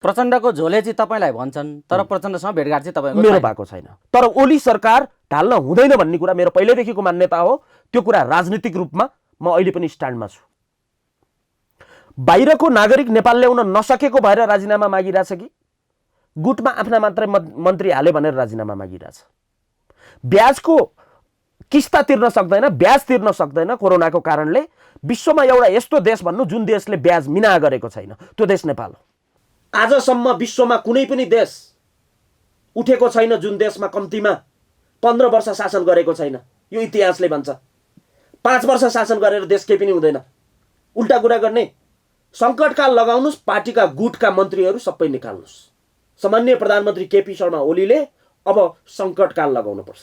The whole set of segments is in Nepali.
प्रचण्डको झोले चाहिँ तपाईँलाई भन्छन्, तर प्रचण्डसँग भेटघाट चाहिँ तपाईँको मेरो भएको छैन। तर ओली सरकार ढाल्न हुँदैन भन्ने कुरा मेरो पहिल्यैदेखिको मान्यता हो। त्यो कुरा राजनीतिक रूपमा म अहिले पनि स्ट्यान्डमा छु। बाहिरको नागरिक नेपाल ल्याउन नसकेको भएर राजीनामा मागिरहेछ कि गुटमा आफ्ना मात्रै मन्त्री हाल्यो भनेर राजीनामा मागिरहेछ? ब्याजको किस्ता तिर्न सक्दैन, ब्याज तिर्न सक्दैन कोरोनाको कारणले। विश्वमा एउटा यस्तो देश भन्नु जुन देशले ब्याज मिना गरेको छैन, त्यो देश नेपाल हो। आजसम्म विश्वमा कुनै पनि देश उठेको छैन जुन देशमा कम्तीमा 15 वर्ष शासन गरेको छैन। यो इतिहासले भन्छ। 5 वर्ष शासन गरेर देश केही पनि हुँदैन। उल्टा कुरा गर्ने, सङ्कटकाल लगाउनुस्, पार्टीका गुटका मन्त्रीहरू सबै निकाल्नुस्। सामान्य प्रधानमन्त्री केपी शर्मा ओलीले अब सङ्कटकाल लगाउनु पर्छ।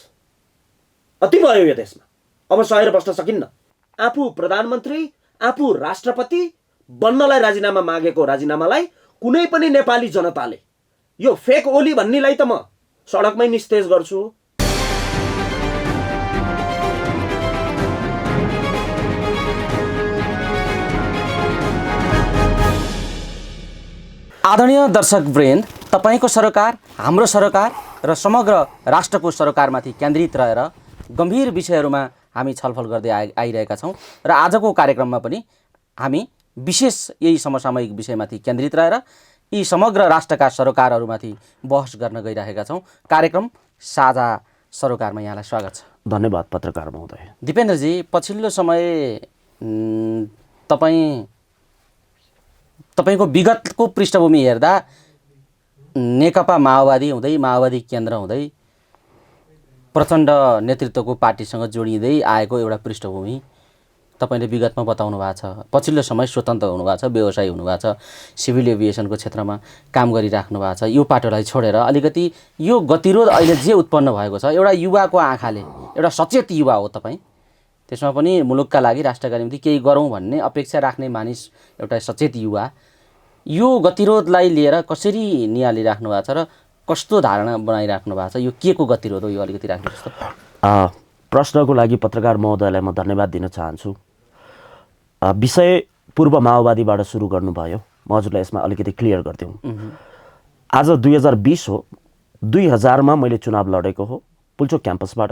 अति भयो यो देशमा, अब सहेर बस्न सकिन्न। आफू प्रधानमन्त्री, आफू राष्ट्रपति बन्नलाई राजीनामा मागेको राजीनामालाई कुनै पनि नेपाली जनताले यो फेक ओली भन्नेलाई त म सडकमै निस्तेज गर्छु। आदरणीय दर्शकवृन्द, तपाईँको सरकार, हाम्रो सरकार र समग्र राष्ट्रको सरकारमाथि केन्द्रित रहेर गम्भीर विषयहरूमा हामी छलफल गर्दै आइरहेका छौँ र आजको कार्यक्रममा पनि हामी विशेष यही समसामयिक विषयमाथि केन्द्रित रहेर यी समग्र राष्ट्रका सरकारहरूमाथि बहस गर्न गइरहेका छौँ। कार्यक्रम साझा सरोकारमा यहाँलाई स्वागत छ। धन्यवाद पत्रकार महोदय। दिपेन्द्रजी, पछिल्लो समय तपाईँको विगतको पृष्ठभूमि हेर्दा नेकपा माओवादी हुँदै, माओवादी केन्द्र हुँदै प्रचण्ड नेतृत्वको पार्टीसँग जोडिँदै आएको एउटा पृष्ठभूमि तपाईँले विगतमा बताउनु भएको छ। पछिल्लो समय स्वतन्त्र हुनुभएको छ, व्यवसायी हुनुभएको छ, सिभिल एभिएसनको क्षेत्रमा काम गरिराख्नु भएको छ। यो पाटोलाई छोडेर अलिकति यो गतिरोध अहिले जे उत्पन्न भएको छ, एउटा युवाको आँखाले, एउटा सचेत युवा हो तपाईँ, त्यसमा पनि मुलुकका लागि, राष्ट्रका निम्ति केही गरौँ भन्ने अपेक्षा राख्ने मानिस, एउटा सचेत युवा, यो गतिरोधलाई लिएर कसरी निहालिराख्नु भएको छ र कस्तो धारणा बनाइराख्नु भएको छ? यो के को गतिरोध हो? यो अलिकति राख्नुहोस् त। प्रश्नको लागि पत्रकार महोदयलाई म धन्यवाद दिन चाहन्छु। विषय पूर्व माओवादीबाट सुरु गर्नुभयो, म हजुरलाई यसमा अलिकति क्लियर गरिदिउँ। आज 2020 हो। 2000मा मैले चुनाव लडेको हो पुल्चोक क्याम्पसबाट,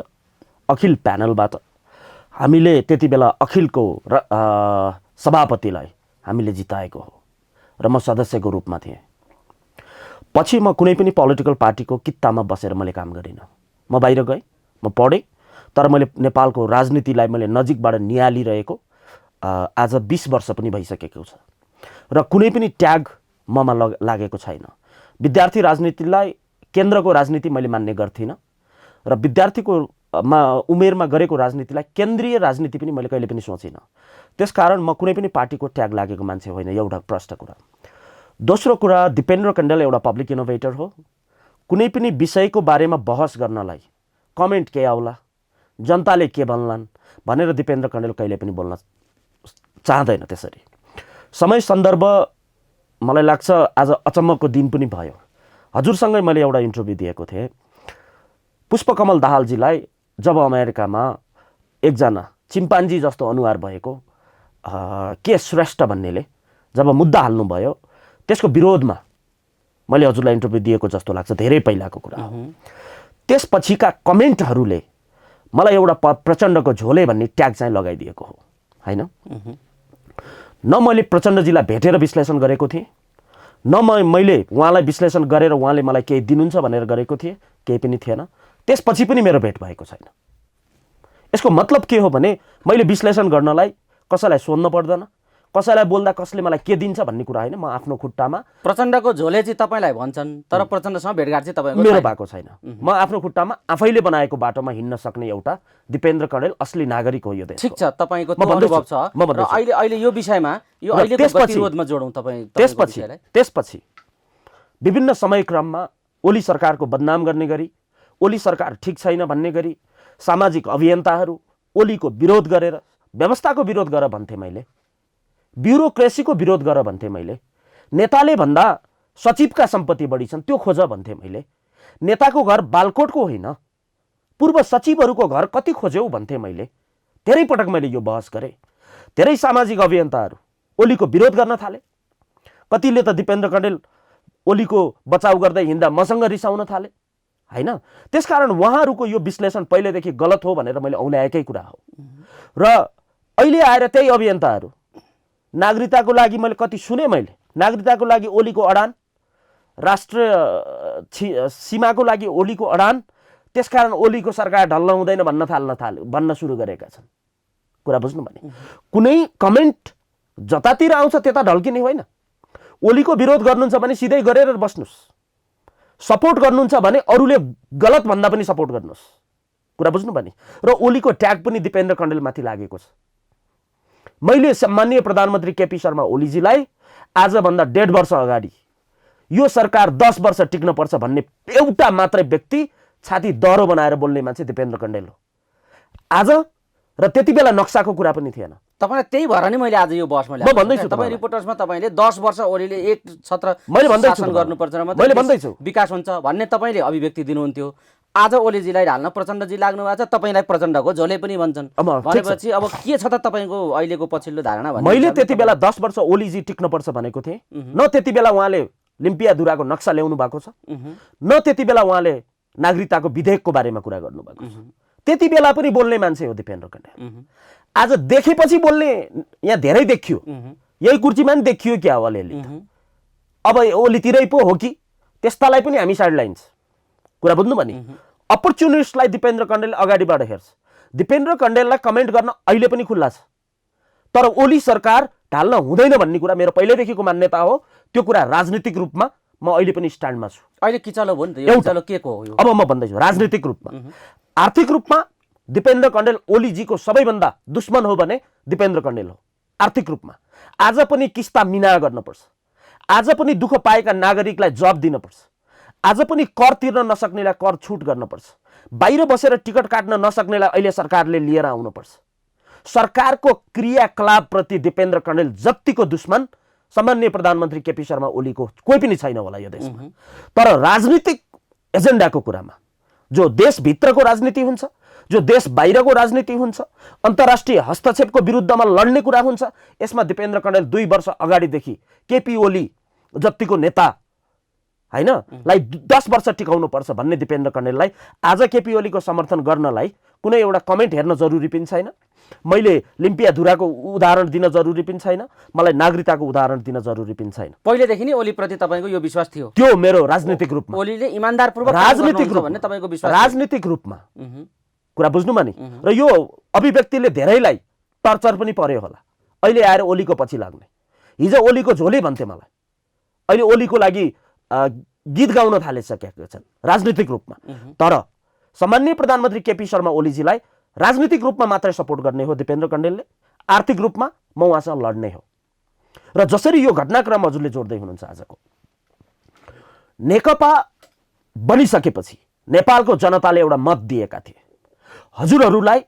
अखिल प्यानलबाट। हामीले त्यति बेला अखिलको सभापतिलाई हामीले जिताएको हो र म सदस्यको रूपमा थिएँ। पछि म कुनै पनि पोलिटिकल पार्टीको कित्तामा बसेर मैले काम गरिनँ। म बाहिर गएँ, म पढेँ, तर मैले नेपालको राजनीतिलाई मैले नजिकबाट निहालिरहेको आज 20 वर्ष पनि भइसकेको छ र कुनै पनि ट्याग ममा लागेको छैन। विद्यार्थी राजनीतिलाई केन्द्रको राजनीति मैले मान्ने गर्थिनँ र विद्यार्थीको उमेरमा गरेको राजनीतिलाई केन्द्रीय राजनीति पनि मैले कहिले पनि सोचिनँ। त्यसकारण म कुनै पनि पार्टीको ट्याग लागेको मान्छे होइन। एउटा प्रश्न कुरा। दोस्रो कुरा, दिपेन्द्र कण्डेल एउटा पब्लिक इनोभेटर हो। कुनै पनि विषयको बारेमा बहस गर्नलाई कमेन्ट के आउला, जनताले के भन्लान् भनेर दिपेन्द्र कण्डेल कहिले पनि बोल्न चाहँदैन। त्यसरी समय सन्दर्भ मलाई लाग्छ आज अचम्मको दिन पनि भयो। हजुरसँगै मैले एउटा इन्टरभ्यू दिएको थिएँ। पुष्पकमल दाहालजीलाई जब अमेरिकामा एकजना चिम्पान्जी जस्तो अनुहार भएको के श्रेष्ठ भन्नेले जब मुद्दा हाल्नुभयो, त्यसको विरोधमा मैले हजुरलाई इन्टरभ्यू दिएको जस्तो लाग्छ। धेरै पहिलाको कुरा हो। त्यसपछिका कमेन्टहरूले मलाई एउटा प्रचण्डको झोले भन्ने ट्याग चाहिँ लगाइदिएको हो, होइन? न मैले प्रचण्डजीलाई भेटेर विश्लेषण गरेको थिएँ, न मैले उहाँलाई विश्लेषण गरेर उहाँले मलाई केही दिनुहुन्छ भनेर गरेको थिएँ, केही पनि थिएन। त्यसपछि पनि मेरो भेट भएको छैन। यसको मतलब के हो भने मैले विश्लेषण गर्नलाई कसैलाई सोध्न पर्दैन, कसैलाई बोल्दा कसले मलाई के दिन्छ भन्ने कुरा होइन। म आफ्नो खुट्टामा, प्रचण्डको झोले चाहिँ तपाईँलाई भन्छन्, तर प्रचण्डसँग भेटघाट चाहिँ तपाईँको मेरो भएको छैन। म आफ्नो खुट्टामा आफैले बनाएको बाटोमा हिँड्न सक्ने एउटा दिपेन्द्र कण्डेल असली नागरिक हो यो देशको। ठिक छ, तपाईँको त्यो अनुभव छ। र अहिले यो विषयमा, यो अहिलेको गतिरोधमा जोडौँ तपाईँ। त्यसपछि विभिन्न समयक्रममा ओली सरकारको बदनाम गर्ने गरी, ओली सरकार ठिक छैन भन्ने गरी सामाजिक अभियन्ताहरू ओलीको विरोध गरेर, व्यवस्थाको विरोध गर भन्थे मैले, ब्युरोक्रेसीको विरोध गर भन्थे मैले, नेताले भन्दा सचिवका सम्पत्ति बढी छन् त्यो खोज भन्थे मैले, नेताको घर बालकोटको होइन पूर्व सचिवहरूको घर कति खोज्यौ भन्थे मैले। धेरै पटक मैले यो बहस गरेँ। धेरै सामाजिक अभियन्ताहरू ओलीको विरोध गर्न थाले। कतिले त दिपेन्द्र कण्डेल ओलीको बचाउ गर्दै हिँड्दा मसँग रिसाउन थाले हैन। त्यसकारण उहाँहरूको यो विश्लेषण पहिलेदेखि गलत हो भनेर मैले औल्याएकै कुरा हो। र अहिले आएर त्यही अभियन्ताहरू नागरिकताको लागि मैले कति सुने, मैले नागरिकताको लागि ओलीको अडान, राष्ट्रिय सीमाको लागि ओलीको अडान, त्यसकारण ओलीको सरकार ढल्न हुँदैन भन्न सुरु गरेका छन्। कुरा बुझ्नु भने कुनै कमेन्ट जतातिर आउँछ त्यता ढल्किने होइन। ओलीको विरोध गर्नुहुन्छ भने सिधै गरेर बस्नुहोस्, सपोर्ट गर्नुहुन्छ भने अरूले गलत भन्दा पनि सपोर्ट गर्नुहोस्। कुरा बुझ्नु भने र ओलीको ट्याग पनि दिपेन्द्र कण्डेलमाथि लागेको छ। मैले सम्माननीय प्रधानमन्त्री केपी शर्मा ओलीजीलाई आजभन्दा 1.5 वर्ष अगाडि यो सरकार 10 वर्ष टिक्न पर्छ भन्ने एउटा मात्रै व्यक्ति छाती दह्रो बनाएर बोल्ने मान्छे दिपेन्द्र कण्डेल हो। आज र त्यति बेला नक्साको कुरा पनि थिएन। तपाईलाई त्यही भएर नि मैले आज यो बहसमा म भन्दैछु तपाईँ रिपोर्टर्समा तपाईले 10 वर्ष ओलीले एक छत्र मैले भन्दैछु शासन गर्नुपर्छ र मैले भन्दैछु विकास हुन्छ भन्ने तपाईले अभिव्यक्ति दिनुहुन्थ्यो। आज ओलीजीलाई ढाल्न प्रचण्डजी लाग्नु भएको छ, तपाईलाई प्रचण्डको झोले पनि भन्छन्। भनेपछि अब के छ त तपाईको अहिलेको पछिल्लो धारणा भन्ने? मैले त्यति बेला 10 वर्ष ओलीजी टिक्न पर्छ भनेको थिएँ न। त्यति बेला उहाँले लिम्पियाधुराको नक्सा ल्याउनु भएको छ, न त्यति बेला उहाँले नागरिकताको विधेयकको बारेमा कुरा गर्नु भएको छ। त्यति बेला पनि बोल्ने मान्छे हो दिपेन्द्र कण्डेल। आज देखेपछि बोल्ने यहाँ धेरै देखियो, यही कुर्सीमा नि देखियो क्या हो अलिअलि। अब ओलीतिरै पो हो कि त्यस्तालाई पनि हामी साइडलाइन्स। कुरा बुझ्नु भने अपर्च्युनिस्टलाई दिपेन्द्र कण्डेल अगाडिबाट हेर्छ। दिपेन्द्र कण्डेललाई कमेन्ट गर्न अहिले पनि खुल्ला छ, तर ओली सरकार ढाल्न हुँदैन भन्ने कुरा मेरो पहिल्यैदेखिको मान्यता हो। त्यो कुरा राजनीतिक रूपमा म अहिले पनि स्ट्यान्डमा छु। अहिले किचलो भयो नि त, यो किचलो के को हो यो? अब म भन्दैछु राजनीतिक रूपमा। आर्थिक रूपमा दिपेन्द्र कण्डेल ओलीजीको सबैभन्दा दुश्मन हो भने दिपेन्द्र कण्डेल हो। आर्थिक रूपमा आज पनि किस्ता मिना गर्नुपर्छ, आज पनि दुःख पाएका नागरिकलाई जवाब दिनुपर्छ, आज पनि कर तिर्न नसक्नेलाई कर छुट गर्नुपर्छ, बाहिर बसेर टिकट काट्न नसक्नेलाई अहिले सरकारले लिएर आउनुपर्छ। सरकारको क्रियाकलापप्रति दिपेन्द्र कण्डेल जतिको दुश्मन सम्माननीय प्रधानमन्त्री केपी शर्मा ओलीको कोही पनि छैन होला यो देशमा। तर राजनीतिक एजेन्डाको कुरामा जो देशभित्रको राजनीति हुन्छ, जो देश बाहिरको राजनीति हुन्छ, अन्तर्राष्ट्रिय हस्तक्षेपको विरुद्धमा लड्ने कुरा हुन्छ, यसमा दिपेन्द्र कण्डेल 2 वर्ष अगाडिदेखि केपी ओली जतिको नेता हैन लाई 10 वर्ष टिकाउनु पर्छ भन्ने दिपेन्द्र कण्डेललाई आज केपी ओलीको समर्थन गर्नलाई कुनै एउटा कमेन्ट हेर्न जरुरी पनि छैन। मैले लिम्पियाधुराको उदाहरण दिन जरुरी पनि छैन, मलाई नागरिकताको उदाहरण दिन जरुरी पनि छैन। पहिलेदेखि नै ओलीप्रति तपाईको यो विश्वास थियो? त्यो मेरो राजनीतिक रूपमा, ओलीले इमानदारपूर्वक राजनीतिक रूपमा भन्ने तपाईको विश्वास? राजनीतिक रूपमा कुरा बुझ्नुमा नि। र यो अभिव्यक्तिले धेरैलाई टर्चर पनि पर्यो होला। अहिले आएर ओलीको पछि लाग्ने, हिजो ओलीको झोले भन्थे मलाई, अहिले ओलीको लागि गीत गाउन थालिसकेका छन् राजनीतिक रूपमा। तर सम्माननीय प्रधानमन्त्री केपी शर्मा ओलीजीलाई राजनीतिक रूपमा मात्रै सपोर्ट गर्ने हो दिपेन्द्र कण्डेलले, आर्थिक रूपमा म उहाँसँग लड्ने हो। र जसरी यो घटनाक्रम हजुरले जोड्दै हुनुहुन्छ, आजको नेकपा बनिसकेपछि नेपालको जनताले एउटा मत दिएका थिए, हजुरहरूलाई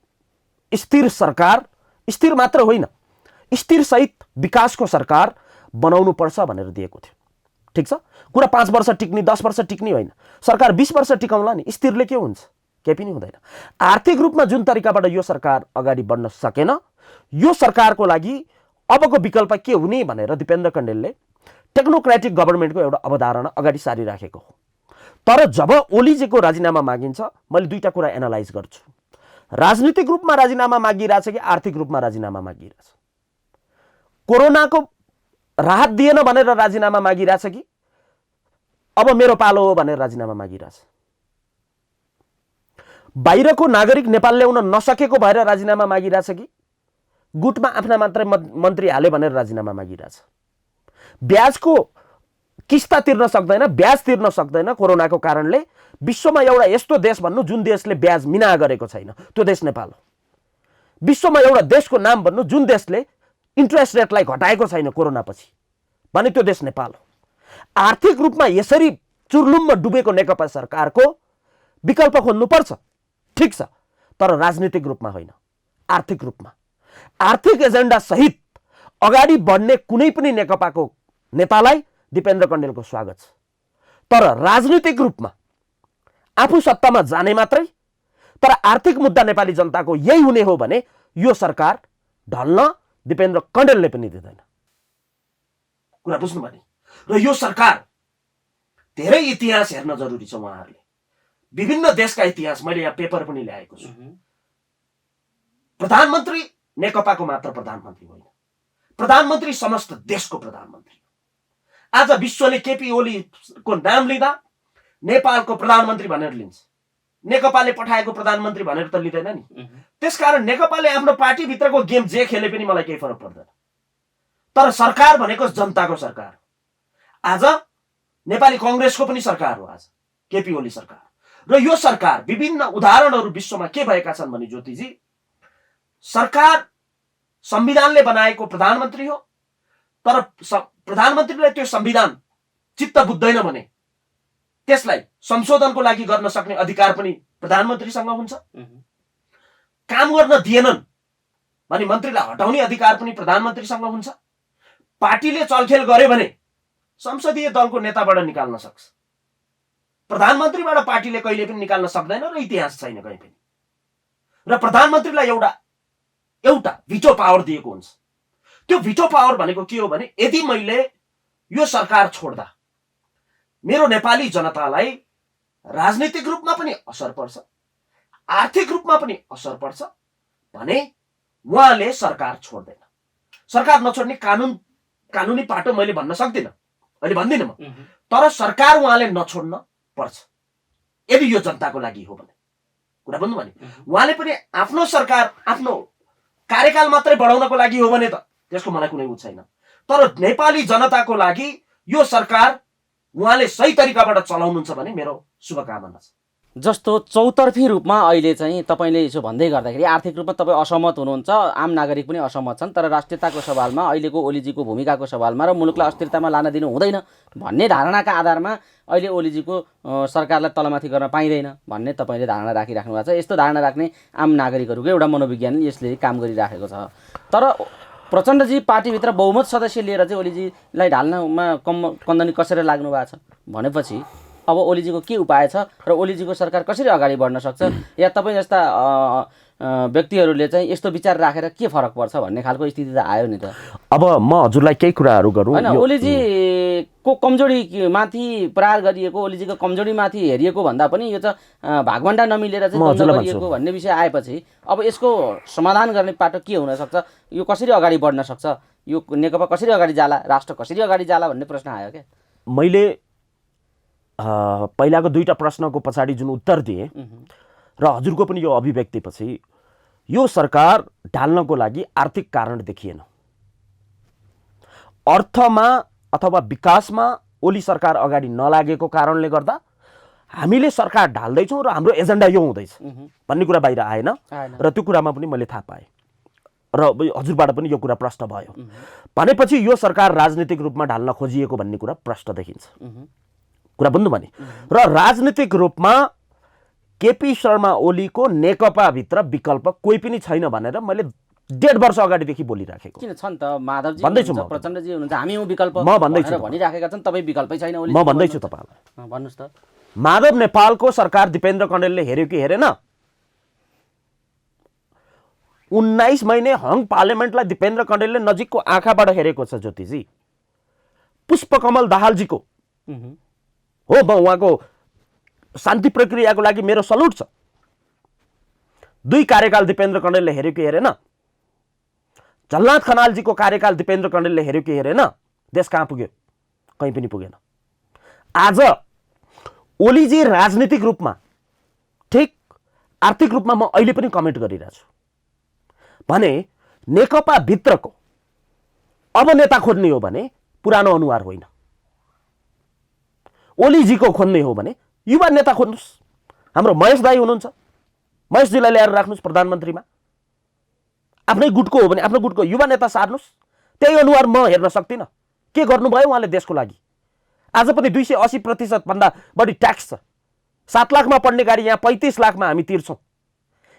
स्थिर सरकार, स्थिर मात्र होइन स्थिर सहित विकासको सरकार बनाउनु पर्छ भनेर दिएको थियो। ठिक छ, कुरा 5 वर्ष टिक्ने 10 वर्ष टिक्ने होइन, सरकार 20 वर्ष टिकाउला नि, स्थिरले के हुन्छ? केही पनि हुँदैन। आर्थिक रूपमा जुन तरिकाबाट यो सरकार अगाडि बढ्न सकेन, यो सरकारको लागि अबको विकल्प के हुने भनेर दिपेन्द्र कण्डेलले टेक्नोक्रेटिक गभर्नमेन्टको एउटा अवधारणा अगाडि सारिराखेको हो। तर जब ओलीजीको राजीनामा मागिन्छ, मैले दुईटा कुरा एनालाइज गर्छु। राजनीतिक रूपमा राजीनामा मागिरहेछ कि आर्थिक रूपमा राजीनामा मागिरहेछ? कोरोनाको राहत दिएन भनेर राजीनामा मागिरहेछ कि अब मेरो पालो हो भनेर राजीनामा मागिरहेछ? बाहिरको नागरिक नेपाल ल्याउन नसकेको भएर राजीनामा मागिरहेछ कि गुटमा आफ्ना मात्रै मन्त्री हाले भनेर राजीनामा मागिरहेछ? ब्याजको किस्ता तिर्न सक्दैन, ब्याज तिर्न सक्दैन कोरोनाको कारणले, विश्वमा एउटा यस्तो देश भन्नु जुन देशले ब्याज मिना गरेको छैन, त्यो देश नेपाल हो। विश्वमा एउटा देशको नाम भन्नु जुन देशले इन्ट्रेस्ट रेटलाई घटाएको छैन कोरोना पछि भने त्यो देश नेपाल हो। आर्थिक रूपमा यसरी चुर्लुममा डुबेको नेकपा सरकारको विकल्प खोज्नुपर्छ, ठिक छ, तर राजनीतिक रूपमा होइन, आर्थिक रूपमा। आर्थिक एजेन्डा सहित अगाडि बढ्ने कुनै पनि नेकपाको नेतालाई दिपेन्द्र कण्डेलको स्वागत छ। तर राजनीतिक रूपमा आफू सत्तामा जाने मात्रै, तर आर्थिक मुद्दा नेपाली जनताको यही हुने हो भने यो सरकार ढल्न दिपेन्द्र कण्डेलले पनि दिँदैन। कुरा बुझ्नु भने। र यो सरकार धेरै इतिहास हेर्न जरुरी छ उहाँहरूले। विभिन्न देशका इतिहास मैले यहाँ पेपर पनि ल्याएको छु। प्रधानमन्त्री नेकपाको मात्र प्रधानमन्त्री होइन, प्रधानमन्त्री समस्त देशको प्रधानमन्त्री। आज विश्वले केपी ओलीको नाम लिँदा नेपालको प्रधानमन्त्री भनेर लिन्छ, नेकपाले पठाएको प्रधानमन्त्री भनेर त लिँदैन नि। त्यसकारण नेकपाले आफ्नो पार्टीभित्रको गेम जे खेले पनि मलाई केही फरक पर्दैन, तर सरकार भनेको जनताको सरकार। आज नेपाली कांग्रेसको पनि सरकार हो आज केपी ओली सरकार। र यो सरकार विभिन्न उदाहरणहरू विश्वमा के भएका छन् भने ज्योतिजी, सरकार संविधानले बनाएको प्रधानमन्त्री हो, तर प्रधानमन्त्रीलाई त्यो संविधान चित्त बुझ्दैन भने त्यसलाई संशोधनको लागि गर्न सक्ने अधिकार पनि प्रधानमन्त्रीसँग हुन्छ। काम गर्न दिएनन् भने मन्त्रीलाई हटाउने अधिकार पनि प्रधानमन्त्रीसँग हुन्छ। पार्टीले चलखेल गर्यो भने संसदीय दलको नेताबाट निकाल्न सक्छ, प्रधानमन्त्रीबाट पार्टीले कहिले पनि निकाल्न सक्दैन र इतिहास छैन कहीँ पनि। र प्रधानमन्त्रीलाई एउटा भिटो पावर दिएको हुन्छ। त्यो भिटो पावर भनेको के हो भने यदि मैले यो सरकार छोड्दा मेरो नेपाली जनतालाई राजनीतिक रूपमा पनि असर पर्छ, आर्थिक रूपमा पनि असर पर्छ भने उहाँले सरकार छोड्दैन। सरकार नछोड्ने कानुनी पाटो मैले भन्न सक्दिनँ, अहिले भन्दिनँ म, तर सरकार उहाँले नछोड्न पर्छ यदि यो जनताको लागि हो भने। कुरा बुझ्नु भने उहाँले पनि आफ्नो सरकार आफ्नो कार्यकाल मात्रै बढाउनको लागि हो भने त त्यसको मलाई कुनै उच्च छैन, तर नेपाली जनताको लागि यो सरकार उहाँले सही तरिकाबाट चलाउनुहुन्छ भने मेरो शुभकामना छ। जस्तो चौतर्फी रूपमा अहिले चाहिँ तपाईँले यसो भन्दै गर्दाखेरि आर्थिक रूपमा तपाईँ असहमत हुनुहुन्छ, आम नागरिक पनि असहमत छन्, तर राष्ट्रियताको सवालमा अहिलेको ओलीजीको भूमिकाको सवालमा र मुलुकलाई अस्थिरतामा लान दिनु हुँदैन भन्ने धारणाका आधारमा अहिले ओलीजीको सरकारलाई तलमाथि गर्न पाइँदैन भन्ने तपाईँले धारणा राखिराख्नु भएको छ। यस्तो धारणा राख्ने आम नागरिकहरूको एउटा मनोविज्ञान यसले काम गरिराखेको छ। तर प्रचण्डजी पार्टीभित्र बहुमत सदस्य लिएर चाहिँ ओलीजीलाई ढाल्नमा कन्दनी कसेर लाग्नु भएको छ भनेपछि अब ओलीजीको के उपाय छ र ओलीजीको सरकार कसरी अगाडि बढ्न सक्छ, या तपाईँ जस्ता व्यक्तिहरूले चाहिँ यस्तो विचार राखेर के फरक पर्छ भन्ने खालको स्थिति त आयो नि त। अब म हजुरलाई केही कुराहरू गरौँ हैन, ओलीजीको कमजोरीमाथि प्रहार गरिएको, ओलीजीको कमजोरीमाथि हेरिएको भन्दा पनि यो त भागभण्डा नमिलेर चाहिँ द्वन्द्व गरिएको भन्ने विषय आएपछि अब यसको समाधान गर्ने पाटो के हुन सक्छ, यो कसरी अगाडि बढ्न सक्छ, यो नेकपा कसरी अगाडि जाला, राष्ट्र कसरी अगाडि जाला भन्ने प्रश्न आयो क्या। मैले पहिलाको दुईटा प्रश्नको पछाडि जुन उत्तर दिएँ र हजुरको पनि यो अभिव्यक्तिपछि यो सरकार ढाल्नको लागि आर्थिक कारण देखिएन। अर्थमा अथवा विकासमा ओली सरकार अगाडि नलागेको कारणले गर्दा हामीले सरकार ढाल्दैछौँ र हाम्रो एजेन्डा यो हुँदैछ भन्ने कुरा बाहिर आएन र त्यो कुरामा पनि मैले थाहा पाएँ र हजुरबाट पनि यो कुरा प्रष्ट भयो। भनेपछि यो सरकार राजनीतिक रूपमा ढाल्न खोजिएको भन्ने कुरा प्रष्ट देखिन्छ। कुरा बुझ्नु भने र राजनीतिक रूपमा केपी शर्मा ओलीको नेकपाभित्र विकल्प कोही पनि छैन भनेर मैले 1.5 वर्ष अगाडिदेखि बोलिराखेको। किन छन् त माधवजी भन्दैछु म, प्रचण्डजी हुनुहुन्छ, हामी हौँ विकल्प म भन्दैछु भनिराखेका छन्, तपाईँ विकल्पै छैन ओली। म भन्दैछु तपाईँलाई, भन्नुहोस् त। माधव नेपालको सरकार दिपेन्द्र कण्डेलले हेर्यो कि हेरेन? 19 महिने हङ पार्लियामेन्टलाई दिपेन्द्र कण्डेलले नजिकको आँखाबाट हेरेको छ ज्योतिजी। पुष्पकमल दाहालजीको हो, म उहाँको शान्ति प्रक्रियाको लागि मेरो सल्युट छ। 2 कार्यकाल दिपेन्द्र कण्डेलले हेर्यो कि हेरेन? झलनाथ खनालजीको कार्यकाल दिपेन्द्र कण्डेलले हेर्यो कि हेरेन? देश कहाँ पुग्यो? कहीँ पनि पुगेन। आज ओलीजी राजनीतिक रूपमा ठिक, आर्थिक रूपमा म अहिले पनि कमेन्ट गरिरहेको छु भने नेकपा भित्रको अब नेता खोज्ने हो भने पुरानो अनुहार होइन, ओलीजीको खोज्ने हो भने युवा नेता खोज्नुहोस्। हाम्रो महेश दाई हुनुहुन्छ, महेशजीलाई ल्याएर राख्नुहोस् प्रधानमन्त्रीमा। आफ्नै गुटको हो भने आफ्नो गुटको युवा नेता सार्नुहोस्। त्यही अनुहार म हेर्न सक्दिनँ। के गर्नुभयो उहाँले देशको लागि? आज पनि 280% भन्दा बढी ट्याक्स छ। 7 लाखमा पढ्ने गाडी यहाँ 35 लाखमा हामी तिर्छौँ।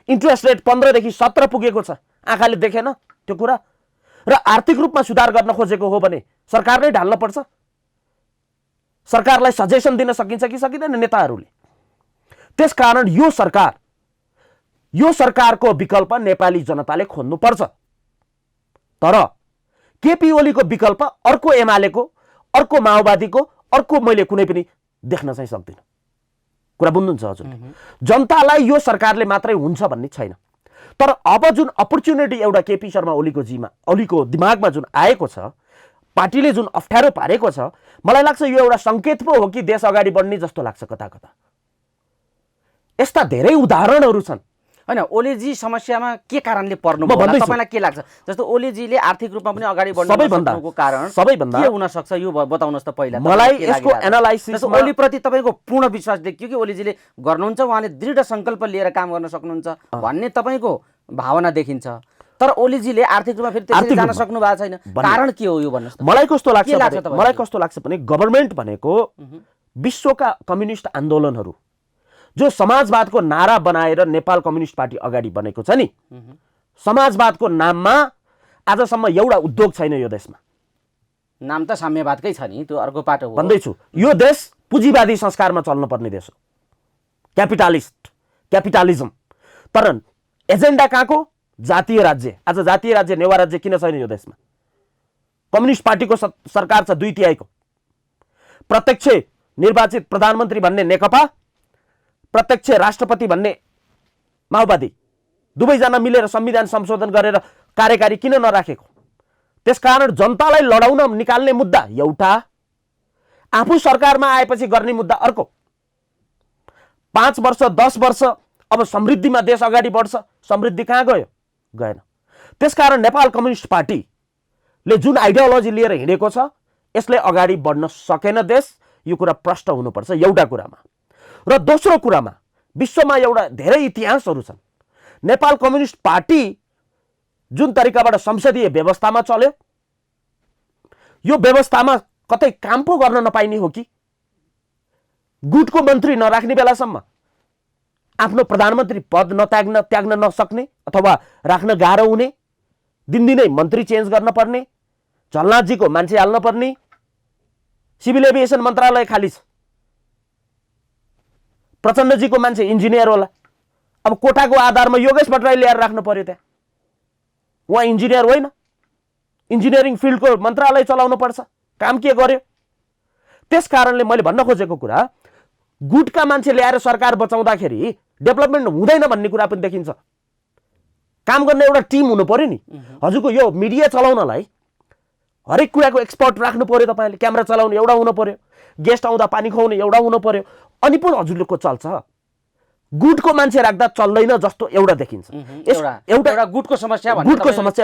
इन्ट्रेस्ट रेट 15 देखि 17 पुगेको छ। आँखाले देखेन त्यो कुरा? र आर्थिक रूपमा सुधार गर्न खोजेको हो भने सरकार नै ढाल्न पर्छ। सरकारलाई सजेसन दिन सकिन्छ कि सकिँदैन नेताहरूले? त्यसकारण यो सरकारको विकल्प नेपाली जनताले खोज्नुपर्छ। तर केपी ओलीको विकल्प अर्को एमालेको, अर्को माओवादीको, अर्को मैले कुनै पनि देख्न चाहिँ सक्दिनँ। कुरा बुझ्नुहुन्छ हजुरले? जनतालाई यो सरकारले मात्रै हुन्छ भन्ने छैन। तर अब जुन अपर्च्युनिटी एउटा केपी शर्मा ओलीको दिमागमा जुन आएको छ, पार्टीले जुन अप्ठ्यारो पारेको छ, मलाई लाग्छ यो एउटा सङ्केत पो हो कि देश अगाडि बढ्ने जस्तो लाग्छ कता कता। यस्ता धेरै उदाहरणहरू छन्। होइन, ओलीजी समस्यामा के कारणले पर्नु होला तपाईँलाई के लाग्छ? जस्तो ओलीजीले आर्थिक रूपमा पनि अगाडि बढ्न नसक्नुको कारण सबैभन्दा के हुन सक्छ यो बताउनुहोस् त पहिला। मलाई यसको एनालाइसिस ओलीप्रति तपाईँको पूर्ण विश्वास देखियो कि ओलीजीले गर्नुहुन्छ, उहाँले दृढ सङ्कल्प लिएर काम गर्न सक्नुहुन्छ भन्ने तपाईँको भावना देखिन्छ। तर ओलीजीले आर्थिक रूपमा फेरि त्यसरी जान सक्नु भएको छैन, कारण के हो यो भन्नुहोस् त? मलाई कस्तो लाग्छ भने गभर्नमेन्ट भनेको विश्वका कम्युनिस्ट आन्दोलनहरू जो समाजवादको नारा बनाएर नेपाल कम्युनिस्ट पार्टी अगाडि बनेको छ नि, समाजवादको नाममा आजसम्म एउटा उद्योग छैन यो देशमा। नाम त साम्यवादकै छ नि, त्यो अर्को पाटो हो। भन्दैछु, यो देश पुँजीवादी संस्कारमा चल्नुपर्ने देश हो, क्यापिटालिजम। तर एजेन्डा कहाँको? जातीय राज्य। आज जातीय राज्य, नेवा राज्य किन छैन यो देशमा? कम्युनिस्ट पार्टीको सरकार छ 2/3। प्रत्यक्ष निर्वाचित प्रधानमन्त्री भन्ने नेकपा, प्रत्यक्ष राष्ट्रपति भन्ने माओवादी, दुवैजना मिलेर संविधान संशोधन गरेर कार्यकारी किन नराखेको? त्यसकारण जनतालाई लडाउन निकाल्ने मुद्दा एउटा, आफू सरकारमा आएपछि गर्ने मुद्दा अर्को। 5 वर्ष 10 वर्ष अब समृद्धिमा देश अगाडि बढ्छ, समृद्धि कहाँ गयो? गएन। त्यसकारण नेपाल कम्युनिस्ट पार्टीले जुन आइडियोलोजी लिएर हिँडेको छ यसले अगाडि बढ्न सकेन देश। यो कुरा प्रष्ट हुनुपर्छ एउटा कुरामा। र दोस्रो कुरामा, विश्वमा एउटा धेरै इतिहासहरू छन्। नेपाल कम्युनिस्ट पार्टी जुन तरिकाबाट संसदीय व्यवस्थामा चल्यो, यो व्यवस्थामा कतै काम पो गर्न नपाइने हो कि? गुटको मन्त्री नराख्ने बेलासम्म आफ्नो प्रधानमन्त्री पद त्याग्न नसक्ने अथवा राख्न गाह्रो हुने, दिनदिनै मन्त्री चेन्ज गर्न पर्ने, झलनाथजीको मान्छे हाल्न पर्ने, सिभिल एभिएसन मन्त्रालय खाली छ, प्रचण्डजीको मान्छे इन्जिनियर होला। अब कोटाको आधारमा योगेश भट्टराई ल्याएर राख्नु पर्यो त्यहाँ। उहाँ इन्जिनियर होइन, इन्जिनियरिङ फिल्डको मन्त्रालय चलाउनु पर्छ, काम के गर्यो? त्यस कारणले मैले भन्न खोजेको कुरा, गुटका मान्छे ल्याएर सरकार बचाउँदाखेरि डेभलपमेन्ट हुँदैन भन्ने कुरा पनि देखिन्छ। काम गर्ने एउटा टिम हुनु पर्यो नि। हजुरको यो मिडिया चलाउनलाई हरेक कुराको एक्सपर्ट राख्नु पर्यो, तपाईँले क्यामेरा चलाउने एउटा हुनु पर्यो, गेस्ट आउँदा पानी खुवाउने एउटा हुनु पर्यो, अनि पनि हजुरको चल्छ। गुटको मान्छे राख्दा चल्दैन जस्तो एउटा देखिन्छ। एउटा गुटको समस्या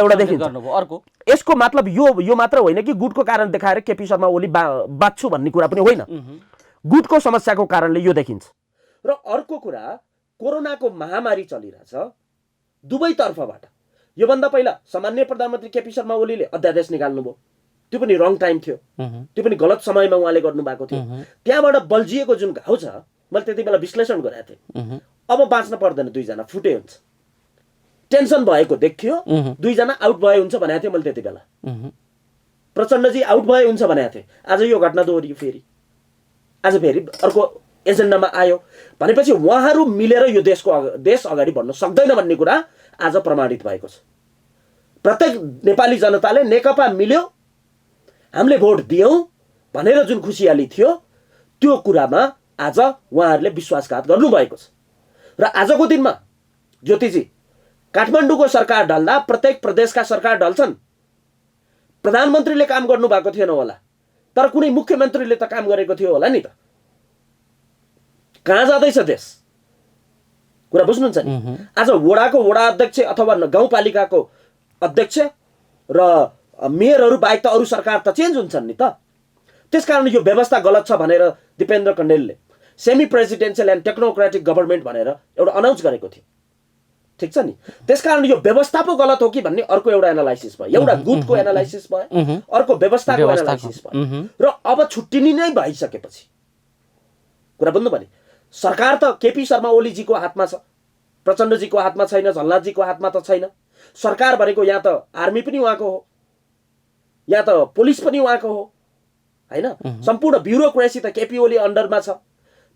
एउटा देखिन्छ। अर्को यसको मतलब यो मात्र होइन कि गुटको कारण देखाएर केपी शर्मा ओली बाँच्छु भन्ने कुरा पनि होइन। गुटको समस्याको कारणले यो देखिन्छ। र अर्को कुरा, कोरोनाको महामारी चलिरहेछ दुवैतर्फबाट। योभन्दा पहिला सामान्य प्रधानमन्त्री केपी शर्मा ओलीले अध्यादेश निकाल्नुभयो, त्यो पनि रङ टाइम थियो, त्यो पनि गलत समयमा उहाँले गर्नुभएको थियो। त्यहाँबाट बल्झिएको जुन घाउ छ, मैले त्यति बेला विश्लेषण गरेको थिएँ, अब बाँच्न पर्दैन, 2 जना फुटे हुन्छ। टेन्सन भएको देखियो, 2 जना आउट भए हुन्छ भनेको थिएँ मैले त्यति बेला। प्रचण्डजी आउट भए हुन्छ भनेको थिएँ। आज यो घटना दोहोरियो, आज फेरि अर्को एजेन्डामा आयो भनेपछि उहाँहरू मिलेर यो देश अगाडि बढ्न सक्दैन भन्ने कुरा आज प्रमाणित भएको छ। प्रत्येक नेपाली जनताले नेकपा मिल्यो, हामीले भोट दियौँ भनेर जुन खुसियाली थियो, त्यो कुरामा आज उहाँहरूले विश्वासघात गर्नुभएको छ। र आजको दिनमा ज्योतिजी, काठमाडौँको सरकार ढल्दा प्रत्येक प्रदेशका सरकार ढल्छन्। प्रधानमन्त्रीले काम गर्नुभएको थिएन होला, तर कुनै मुख्यमन्त्रीले त काम गरेको थियो होला नि त। कहाँ जाँदैछ देश? कुरा बुझ्नुहुन्छ नि? आज वडा अध्यक्ष अथवा गाउँपालिकाको अध्यक्ष र मेयरहरू बाहेक त अरू सरकार त चेन्ज हुन्छन् नि त। त्यसकारण यो व्यवस्था गलत छ भनेर दिपेन्द्र कण्डेलले semi presidential and technocratic government भनेर एउटा अनाउन्स गरेको थियो। ठिक छ नि? त्यसकारण यो व्यवस्था पो गलत हो कि भन्ने अर्को एउटा एनालाइसिस भयो। एउटा गुटको एनालाइसिस भयो, अर्को व्यवस्थाको एनालाइसिस भयो। र अब छुट्टिने नै भइसकेपछि कुरा बुझ्नु भने सरकार त केपी शर्मा ओलीजीको हातमा छ, प्रचण्डजीको हातमा छैन, झलनाथजीको हातमा त छैन। सरकार भनेको यहाँ त आर्मी पनि उहाँको हो, यहाँ त पुलिस पनि उहाँको हो, हैन? सम्पूर्ण ब्युरोक्रेसी त केपी ओली अन्डरमा छ।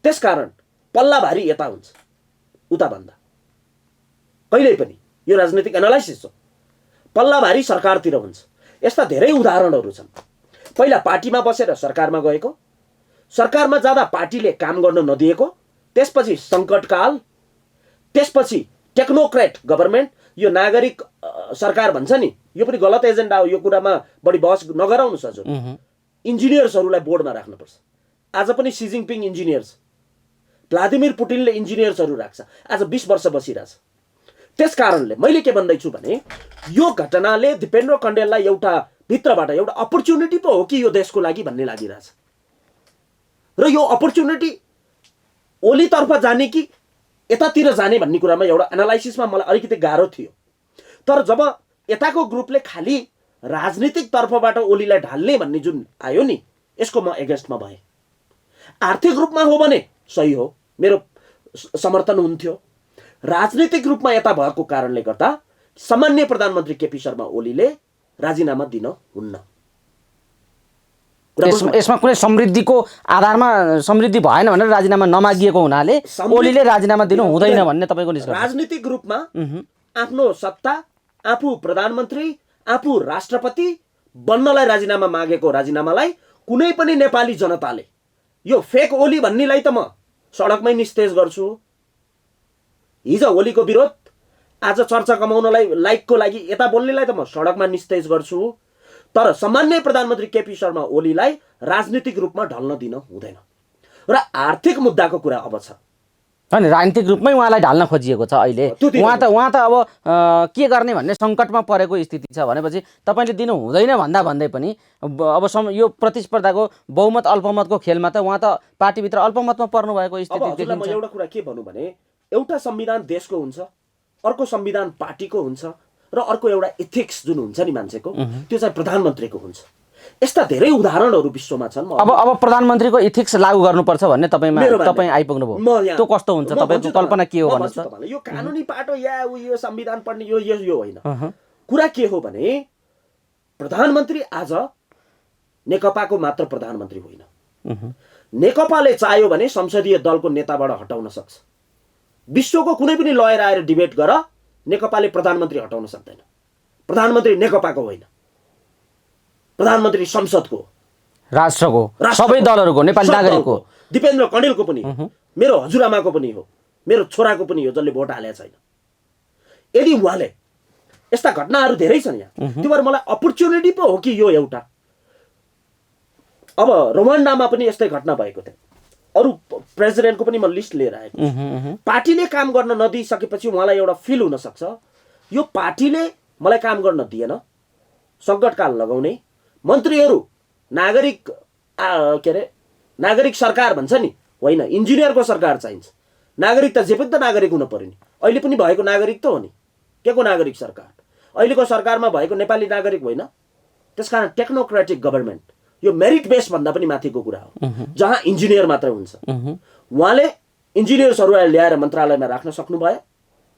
त्यसकारण पल्ला भारी यता हुन्छ उता भन्दा कहिल्यै पनि। यो राजनीतिक एनालाइसिस हो, पल्ला भारी सरकारतिर हुन्छ। यस्ता धेरै उदाहरणहरू छन्। पहिला पार्टीमा बसेर सरकारमा गएको, सरकारमा जाँदा पार्टीले काम गर्न नदिएको, त्यसपछि सङ्कटकाल, त्यसपछि टेक्नोक्रेट गभर्मेन्ट, यो नागरिक सरकार भन्छ नि, यो पनि गलत एजेन्डा हो। यो कुरामा बढी बहस नगराउनुहोस् हजुर। इन्जिनियर्सहरूलाई बोर्डमा राख्नुपर्छ। आज पनि सी जिनपिङ इन्जिनियर्स, भ्लादिमिर पुटिनले इन्जिनियर्सहरू राख्छ, आज 20 वर्ष बसिरहेछ। त्यस कारणले मैले के भन्दैछु भने यो घटनाले दिपेन्द्र कण्डेललाई एउटा भित्रबाट एउटा अपर्च्युनिटी पो हो कि यो देशको लागि भन्ने लागिरहेछ। र यो अपर्च्युनिटी ओलीतर्फ जाने कि यतातिर जाने भन्ने कुरामा एउटा एनालाइसिसमा मलाई अलिकति गाह्रो थियो। तर जब यताको ग्रुपले खालि राजनीतिक तर्फबाट ओलीलाई ढाल्ने भन्ने जुन आयो नि, यसको म एगेन्स्टमा भएँ। आर्थिक रूपमा हो भने सही हो, मेरो समर्थन हुन्थ्यो। राजनीतिक रूपमा यता भएको कारणले गर्दा सामान्य प्रधानमन्त्री केपी शर्मा ओलीले राजीनामा दिन हुन्न। यसमा कुनै समृद्धिको आधारमा समृद्धि भएन भनेर राजीनामा नमागिएको हुनाले ओलीले राजीनामा दिनु हुँदैन भन्ने तपाईँको निष्कर्ष। राजनीतिक रूपमा आफ्नो सत्ता, आफू प्रधानमन्त्री, आफू राष्ट्रपति बन्नलाई राजीनामा मागेको राजीनामालाई कुनै पनि नेपाली जनताले यो फेक ओली भन्नेलाई त म सडकमै निस्तेज गर्छु। हिजो ओलीको विरोध, आज चर्चा कमाउनलाई, लाइकको लागि यता बोल्नेलाई त म सडकमा निस्तेज गर्छु। तर सामान्य प्रधानमन्त्री केपी शर्मा ओलीलाई राजनीतिक रूपमा ढल्न दिन हुँदैन। र आर्थिक मुद्दाको कुरा अब छ, होइन राजनीतिक रूपमै उहाँलाई ढाल्न खोजिएको छ अहिले। उहाँ त अब के गर्ने भन्ने सङ्कटमा परेको स्थिति छ भनेपछि तपाईँले दिनु हुँदैन भन्दा भन्दै पनि अब यो प्रतिस्पर्धाको बहुमत अल्पमतको खेलमा त उहाँ त पार्टीभित्र अल्पमतमा पर्नु भएको स्थिति देखिन्छ। म एउटा कुरा के भनौँ भने एउटा संविधान देशको हुन्छ, अर्को संविधान पार्टीको हुन्छ, र अर्को एउटा इथिक्स जुन हुन्छ नि मान्छेको, त्यो चाहिँ प्रधानमन्त्रीको हुन्छ। यस्ता धेरै उदाहरणहरू विश्वमा छन्। अब प्रधानमन्त्रीको इथिक्स लागू गर्नुपर्छ भन्ने तपाईँ आइपुग्नु भयो, त्यो कस्तो हुन्छ तपाईँको कल्पना के हो भन्नुहोस् त? यो कानुनी पाटो या यो संविधान पढ्ने यो होइन। कुरा के हो भने प्रधानमन्त्री आज नेकपाको मात्र प्रधानमन्त्री होइन। नेकपाले चाह्यो भने संसदीय दलको नेताबाट हटाउन सक्छ। विश्वको कुनै पनि लयर आएर डिबेट गर, नेकपाले प्रधानमन्त्री हटाउन सक्दैन। प्रधानमन्त्री नेकपाको होइन, प्रधानमन्त्री संसदको, राष्ट्रको, सबै दलहरूको, नेपाली नागरिकको, दिपेन्द्र कण्डेलको पनि हो, मेरो हजुरआमाको पनि हो, मेरो छोराको पनि हो जसले भोट हालेको छैन। यदि उहाँले यस्ता घटनाहरू धेरै छन् यहाँ, त्यो भएर मलाई अपर्च्युनिटी पो हो कि यो एउटा। अब रोमान्डामा पनि यस्तै घटना भएको थियो, अरू प्रेसिडेन्टको पनि म लिस्ट लिएर आएको छु। पार्टीले काम गर्न नदिइसकेपछि उहाँलाई एउटा फिल हुनसक्छ यो पार्टीले मलाई काम गर्न दिएन, सङ्कटकाल लगाउने मन्त्रीहरू नागरिक के अरे नागरिक सरकार भन्छ नि, होइन इन्जिनियरको सरकार चाहिन्छ। नागरिक त जे पनि त नागरिक हुन पर्यो नि, अहिले पनि भएको नागरिक त हो नि, के को नागरिक सरकार? अहिलेको सरकारमा भएको नेपाली नागरिक होइन। त्यसकारण टेक्नोक्रेटिक गभर्मेन्ट, यो मेरिट बेस भन्दा पनि माथिको कुरा हो, जहाँ इन्जिनियर मात्र हुन्छ। उहाँले इन्जिनियर्सहरूलाई ल्याएर मन्त्रालयमा राख्न सक्नुभयो,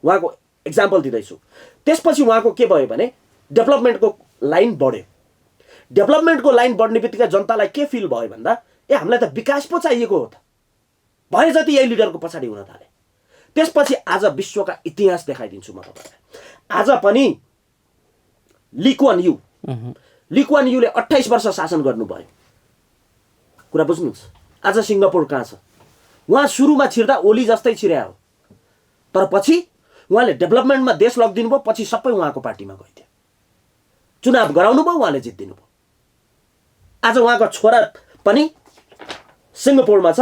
उहाँको एक्जाम्पल दिँदैछु। त्यसपछि उहाँको के भयो भने डेभलपमेन्टको लाइन बढ्यो। डेभलपमेन्टको लाइन बढ्ने बित्तिकै जनतालाई के फिल भयो भन्दा हामीलाई त विकास पो चाहिएको हो त, भए जति यही लिडरको पछाडि हुन थाले। त्यसपछि आज विश्वका इतिहास देखाइदिन्छु म तपाईँलाई। आज पनि ली कुआन यूले 28 वर्ष शासन गर्नुभयो, कुरा बुझ्नुहोस्। आज सिङ्गापुर कहाँ छ? उहाँ सुरुमा छिर्दा ओली जस्तै छिर्या हो, तर पछि उहाँले डेभलपमेन्टमा देश लगिदिनु भयो, पछि सबै उहाँको पार्टीमा गइदियो, चुनाव गराउनु भयो, उहाँले जित्दिनु भयो। आज उहाँको छोरा पनि सिङ्गापुरमा छ,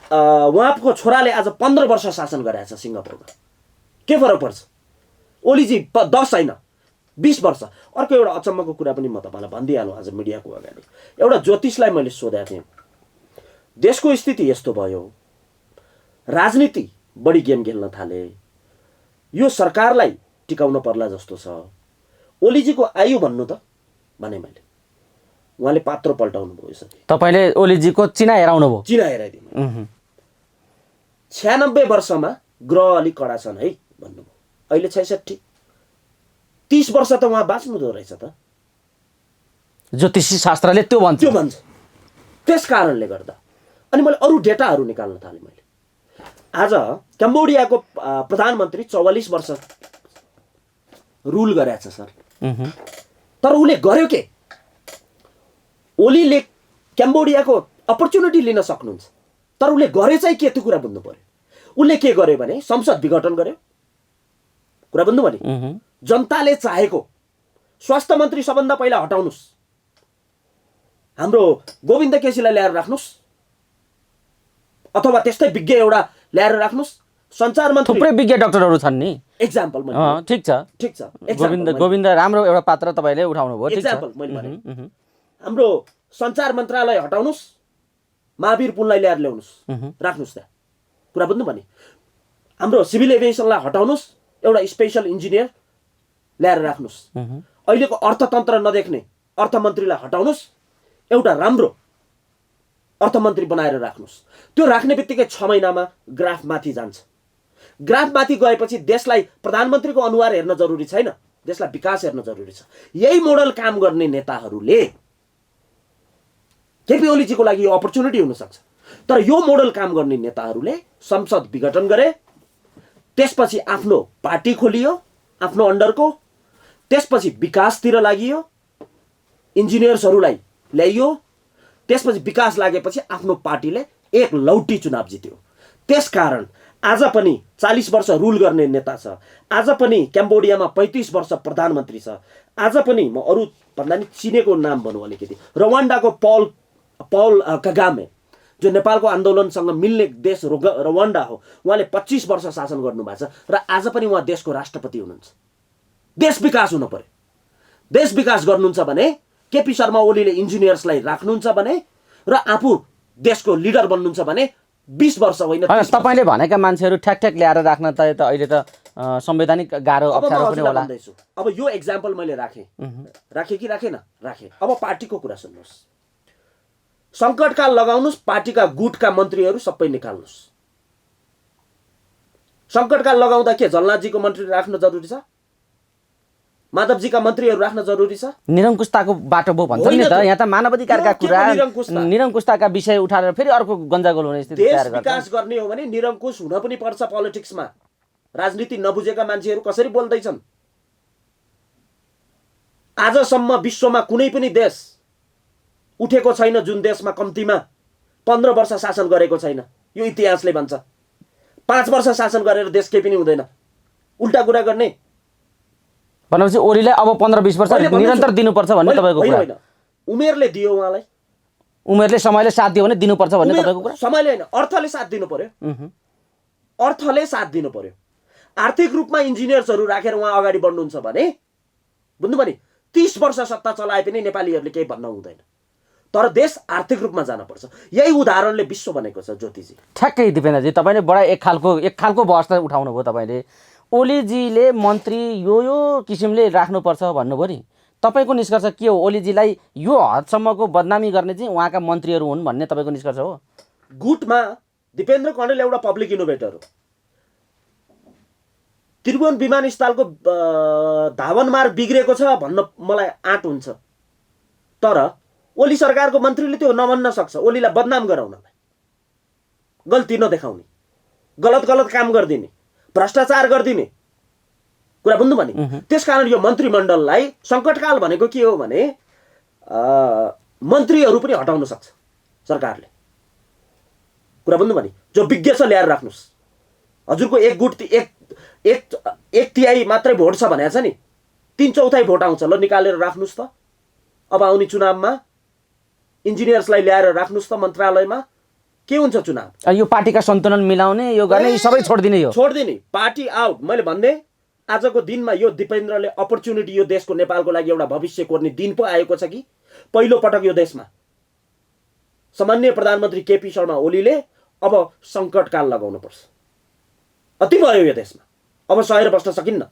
उहाँको छोराले आज 15 वर्ष शासन गरेको छ सिङ्गापुरमा। के फरक पर्छ? ओलीजी 10 होइन 20 वर्ष। अर्को एउटा अचम्मको कुरा पनि म तपाईँलाई भनिदिइहालौँ आज मिडियाको अगाडि। एउटा ज्योतिषलाई मैले सोधेको थिएँ, देशको स्थिति यस्तो भयो, राजनीति बढी गेम खेल्न थाले, यो सरकारलाई टिकाउन पर्ला जस्तो छ। ओलीजीको आयु भन्नु त भने मैले, उहाँले पात्रो पल्टाउनु भयो। यसरी तपाईँले ओलीजीको चिना हेराउनु भयो? चिना हेराइदिनु। 96 वर्षमा ग्रह अलिक कडा छन् है भन्नुभयो, अहिले 66। 30 वर्ष त उहाँ बाँच्नु रहेछ त, ज्योतिषी शास्त्रले त्यो भन्छ। त्यस कारणले गर्दा अनि मैले अरू डेटाहरू निकाल्न थालेँ। मैले आज कम्बोडियाको प्रधानमन्त्री 44 वर्ष रुल गरेछ सर, तर उसले गर्यो के? ओलीले कम्बोडियाको अपर्च्युनिटी लिन सक्नुहुन्छ। तर उसले गरे चाहिँ के, त्यो कुरा बुझ्नु पर्यो। उसले के गर्यो भने संसद विघटन गर्यो, कुरा बुझ्नु भने जनताले चाहेको स्वास्थ्य मन्त्री सबभन्दा पहिला हटाउनुहोस्, हाम्रो गोविन्द केसीलाई ल्याएर राख्नुहोस्, अथवा त्यस्तै विज्ञ एउटा ल्याएर राख्नुहोस्। सञ्चार मन्त्री थुप्रै विज्ञ डाक्टरहरू छन् नि, एक्जाम्पल मैले ठिक छ ठिक छ गोविन्द राम्रो एउटा पात्र तपाईँले उठाउनु भयो, ठिक छ। एक्जाम्पल मैले भने हाम्रो सञ्चार मन्त्रालय हटाउनुहोस्, महावीर पुनलाई ल्याएर ल्याउनुहोस्, राख्नुहोस् त्यहाँ, कुरा बुझ्नु भने। हाम्रो सिभिल एभिएसनलाई हटाउनुहोस्, एउटा स्पेसल इन्जिनियर ल्याएर राख्नुहोस्। अहिलेको अर्थतन्त्र नदेख्ने अर्थमन्त्रीलाई हटाउनुहोस्, एउटा राम्रो अर्थमन्त्री बनाएर राख्नुहोस्। त्यो राख्ने बित्तिकै 6 महिनामा ग्राफ माथि जान्छ। ग्राफ माथि गएपछि देशलाई प्रधानमन्त्रीको अनुहार हेर्न जरुरी छैन, देशलाई विकास हेर्न जरुरी छ। यही मोडल काम गर्ने नेताहरूले, केपी ओलीजीको लागि यो अपर्च्युनिटी हुनसक्छ, तर यो मोडल काम गर्ने नेताहरूले संसद विघटन गरे, त्यसपछि आफ्नो पार्टी खोलियो आफ्नो अन्डरको, त्यसपछि विकासतिर लागियो, इन्जिनियर्सहरूलाई ल्याइयो, त्यसपछि विकास लागेपछि आफ्नो पार्टीले एक लौटी चुनाव जित्यो। त्यसकारण आज पनि 40 वर्ष रुल गर्ने नेता छ, आज पनि क्याम्बोडियामा 35 वर्ष प्रधानमन्त्री छ, आज पनि म अरू भन्दा नि चिनेको नाम भनौँ अलिकति, रवान्डाको पौल कगामे जो नेपालको आन्दोलनसँग मिल्ने देश रवान्डा हो, उहाँले 25 वर्ष शासन गर्नुभएको छ र आज पनि उहाँ देशको राष्ट्रपति हुनुहुन्छ। देश विकास हुन पर्यो। देश विकास गर्नुहुन्छ भने केपी शर्मा ओलीले इन्जिनियर्सलाई राख्नुहुन्छ भने र आफू देशको लिडर बन्नुहुन्छ भने 20 वर्ष होइन। तपाईले भनेका मान्छेहरू ठ्याक ल्याएर राख्न त अहिले त संवैधानिक गाह्रो अप्ठ्यारो पनि होला। अब यो एक्जाम्पल मैले राखेँ कि राखेन, राखेँ। अब पार्टीको कुरा सुन्नुहोस्, सङ्कटकाल लगाउनुहोस्, पार्टीका गुटका मन्त्रीहरू सबै निकाल्नुहोस्। सङ्कटकाल लगाउँदा के झलनाथजीको मन्त्री राख्न जरुरी छ, माधवजीका मन्त्रीहरू राख्न जरुरी छ? निरङ्कुशताको बाटो भो भन्छ नि त, यहाँ त मानवाधिकारका कुरा, निरङ्कुशताका विषय उठाएर फेरि अर्को गन्जागोल हुने स्थिति तयार गर्छ। देश विकास गर्ने हो भने निरङ्कुश हुन पनि पर्छ। पोलिटिक्समा राजनीति नबुझेका मान्छेहरू कसरी बोल्दैछन्? आजसम्म विश्वमा कुनै पनि देश उठेको छैन जुन देशमा कम्तीमा 15 वर्ष शासन गरेको छैन। यो इतिहासले भन्छ। 5 वर्ष शासन गरेर देश केही पनि हुँदैन, उल्टा कुरा गर्ने भनेपछि ओलीलाई अब 15-20 वर्ष निरन्तर दिनुपर्छ भन्ने तपाईको कुरा होइन। उमेरले दियो उहाँलाई, उमेरले समयले साथ दियो भने दिनुपर्छ भन्ने तपाईको कुरा? समयले होइन, अर्थले साथ दिनु पर्यो। अर्थले साथ दिनु पर्यो। आर्थिक रूपमा इन्जिनियर्सहरू राखेर उहाँ अगाडि बढ्नुहुन्छ भने, बुझ्नु भने 30 वर्ष सत्ता चलाए पनि नेपालीहरूले केही भन्न हुँदैन। तर देश आर्थिक रूपमा जानुपर्छ। यही उदाहरणले विश्व बनेको छ ज्योतिजी। ठ्याक्कै दिपेन्द्रजी, तपाईँले बडा एक खालको बहस उठाउनु भयो। तपाईँले ओलीजीले मन्त्री यो किसिमले राख्नुपर्छ भन्नुभयो नि, तपाईँको निष्कर्ष के हो? ओलीजीलाई यो हदसम्मको बदनामी गर्ने चाहिँ उहाँका मन्त्रीहरू हुन् भन्ने तपाईँको निष्कर्ष हो? गुटमा दिपेन्द्र कण्डेल एउटा पब्लिक इनोभेटर हो। त्रिभुवन विमानस्थलको धावन मार्ग बिग्रेको छ भन्न मलाई आँट हुन्छ, तर ओली सरकारको मन्त्रीले त्यो नभन्न सक्छ। ओलीलाई बदनाम गराउनलाई, गल्ती नदेखाउने, गलत काम गरिदिने, भ्रष्टाचार गरिदिने कुरा बुझ्नु भने। त्यसकारण यो मन्त्रीमण्डललाई सङ्कटकाल भनेको के हो भने मन्त्रीहरू पनि हटाउन सक्छ सरकारले, कुरा बुझ्नु भने। जो विज्ञ छ ल्याएर राख्नुहोस्। हजुरको एक गुट एक तिहाई मात्रै भोट छ भनेको छ नि, 3/4 भोट आउँछ, ल निकालेर राख्नुहोस् त। अब आउने चुनावमा इन्जिनियर्सलाई ल्याएर राख्नुहोस् त मन्त्रालयमा, के हुन्छ चुनाव? यो पार्टीका सन्तुलन मिलाउने, यो गर्ने, सबै छोडिदिने, यो छोडिदिने, पार्टी आउट। मैले भन्ने आजको दिनमा यो दिपेन्द्रले अपर्च्युनिटी, यो देशको नेपालको लागि एउटा भविष्य कोर्ने दिन पो आएको छ कि पहिलो पटक यो देशमा सामान्य प्रधानमन्त्री केपी शर्मा ओलीले अब सङ्कटकाल लगाउनु पर्छ। अति भयो यो देशमा, अब सहेर बस्न सकिन्न।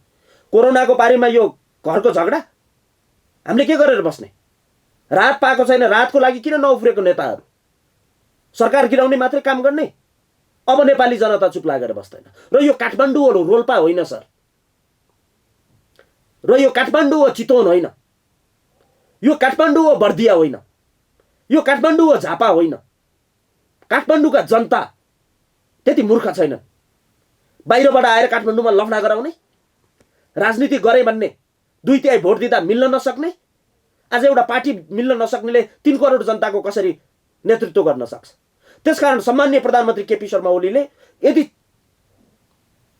कोरोनाको बारेमा यो घरको झगडा हामीले के गरेर बस्ने? राहत पाएको छैन, राहतको लागि किन नउफ्रेको नेताहरू? सरकार गिराउने मात्रै काम गर्ने। अब नेपाली जनता चुप लागेर बस्दैन। र यो काठमाडौँ हो, रोल्पा होइन सर, र यो काठमाडौँ हो, चितवन होइन, यो काठमाडौँ हो, बर्दिया होइन, यो काठमाडौँ हो, झापा होइन। काठमाडौँका जनता त्यति मूर्ख छैनन् बाहिरबाट आएर काठमाडौँमा लफडा गराउने, राजनीति गरे भन्ने 2/3 भोट दिँदा मिल्न नसक्ने। आज एउटा पार्टी मिल्न नसक्नेले 3 करोड जनताको कसरी नेतृत्व गर्न सक्छ। त्यसकारण सम्माननीय प्रधानमन्त्री केपी शर्मा ओलीले यदि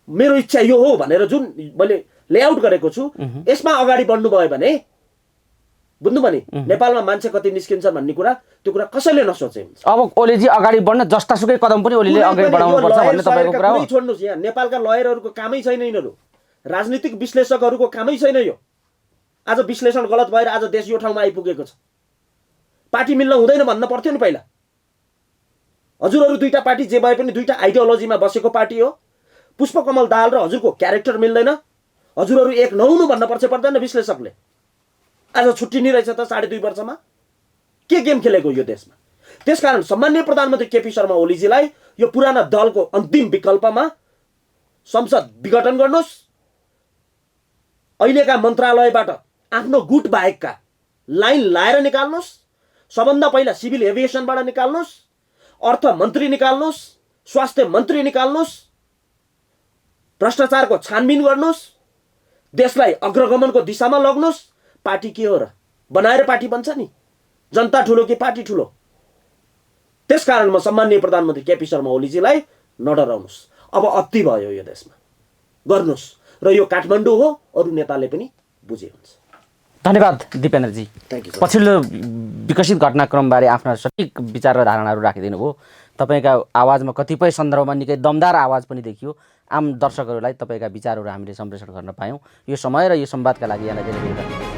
मेरो इच्छा यो हो भनेर जुन मैले लेआउट गरेको छु यसमा अगाडि बढ्नुभयो भने बुझ्नुभयो नि, नेपालमा मान्छे कति निस्किन्छन् भन्ने कुरा त्यो कुरा कसैले नसोचे हुन्छ। अब ओलीजी अगाडि बढ्न जस्तासुकै कदम पनि ओलीले अगाडि बढाउनु पर्छ भन्ने तपाईको कुरा हो। छोड्नुस्, यहाँ नेपालका लयरहरूको कामै छैन, यिनीहरू राजनीतिक विश्लेषकहरूको कामै छैन। यो आज विश्लेषण गलत भएर आज देश यो ठाउँमा आइपुगेको छ। पार्टी मिल्न हुँदैन भन्न पर्थ्यो नि पहिला। हजुरहरू दुईटा पार्टी जे भए पनि दुईटा आइडियोलोजीमा बसेको पार्टी हो। पुष्पकमल दाहाल र हजुरको क्यारेक्टर मिल्दैन, हजुरहरू एक नहुनु भन्न पर्दैन विश्लेषकले। आज छुट्टिने रहेछ त 2.5 वर्षमा के गेम खेलेको यो देशमा। त्यसकारण सम्माननीय प्रधानमन्त्री केपी शर्मा ओलीजीलाई यो पुराना दलको अन्तिम विकल्पमा संसद विघटन गर्नुहोस्, अहिलेका मन्त्रालयबाट आफ्नो गुट बाहेकका लाइन लाएर निकाल्नुहोस्, सबभन्दा पहिला सिभिल एभिएसनबाट निकाल्नुहोस्, अर्थ मन्त्री निकाल्नुहोस्, स्वास्थ्य मन्त्री निकाल्नुहोस्, भ्रष्टाचारको छानबिन गर्नुहोस्, देशलाई अग्रगमनको दिशामा लग्नुहोस्। पार्टी के हो र? बनाएर पार्टी बन्छ नि। जनता ठुलो कि पार्टी ठुलो? त्यसकारण म सम्माननीय प्रधानमन्त्री केपी शर्मा ओलीजीलाई नडराउनुहोस्। अब अति भयो यो देशमा, गर्नुहोस्। र यो काठमाडौँ हो, अरू नेताले पनि बुझे हुन्छ। धन्यवाद दिपेन्द्रजी। पछिल्लो विकसित घटनाक्रमबारे आफ्ना सठिक विचार र धारणाहरू राखिदिनु भयो। तपाईँका आवाजमा कतिपय सन्दर्भमा निकै दमदार आवाज पनि देखियो। आम दर्शकहरूलाई तपाईँका विचारहरू हामीले सम्प्रेषण गर्न पायौँ। यो समय र यो संवादका लागि यहाँलाई धेरै धेरै धन्यवाद।